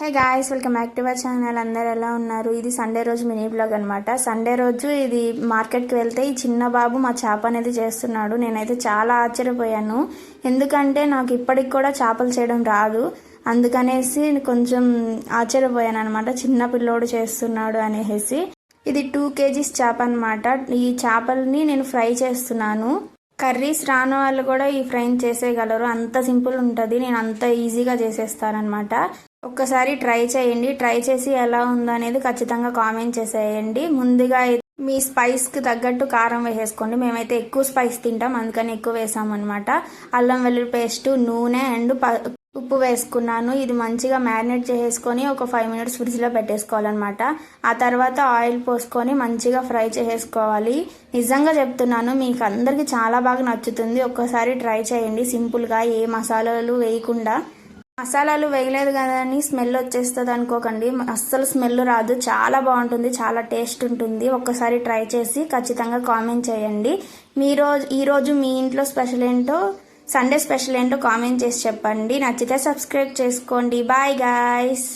Hey guys, welcome back to our channel. అందరు ఎలా ఉన్నారు? ఇది సండే రోజు మినీ బ్లాగ్ అనమాట. సండే రోజు ఇది మార్కెట్కి వెళ్తే ఈ చిన్న బాబు మా చేప అనేది చేస్తున్నాడు. నేనైతే చాలా ఆశ్చర్యపోయాను, ఎందుకంటే నాకు ఇప్పటికి కూడా చేపలు చేయడం రాదు. అందుకనేసి కొంచెం ఆశ్చర్యపోయాను అనమాట, చిన్న పిల్లోడు చేస్తున్నాడు అనేసి. ఇది 2 kgs చేప అనమాట. ఈ చేపల్ని నేను ఫ్రై చేస్తున్నాను. కర్రీస్ రాని వాళ్ళు కూడా ఈ ఫ్రై చేసేయగలరు, అంత సింపుల్ ఉంటుంది. నేను అంత ఈజీగా చేసేస్తానమాట. ఒక్కసారి ట్రై చేయండి. ట్రై చేసి ఎలా ఉందో అనేది ఖచ్చితంగా కామెంట్ చేసేయండి. ముందుగా మీ స్పైస్కి తగ్గట్టు కారం వేసేసుకోండి. మేమైతే ఎక్కువ స్పైస్ తింటాం, అందుకని ఎక్కువ వేసామన్నమాట. అల్లం వెల్లుల్లి పేస్ట్, నూనె అండ్ ఉప్పు వేసుకున్నాను. ఇది మంచిగా మ్యారినేట్ చేసేసుకొని ఒక 5 minutes ఫ్రిడ్జ్లో పెట్టేసుకోవాలన్నమాట. ఆ తర్వాత ఆయిల్ పోసుకొని మంచిగా ఫ్రై చేసేసుకోవాలి. నిజంగా చెప్తున్నాను, మీకు అందరికీ చాలా బాగా నచ్చుతుంది. ఒక్కసారి ట్రై చేయండి సింపుల్గా, ఏ మసాలాలు వేయకుండా. మసాలాలు వేయలేదు కదా అని స్మెల్ వచ్చేస్తుంది అనుకోకండి, అస్సలు స్మెల్ రాదు. చాలా బాగుంటుంది, చాలా టేస్ట్ ఉంటుంది. ఒక్కసారి ట్రై చేసి ఖచ్చితంగా కామెంట్ చేయండి. ఈరోజు మీ ఇంట్లో స్పెషల్ ఏంటో, సండే స్పెషల్ ఏంటో కామెంట్ చేసి చెప్పండి. నచ్చితే సబ్స్క్రైబ్ చేసుకోండి. Bye guys.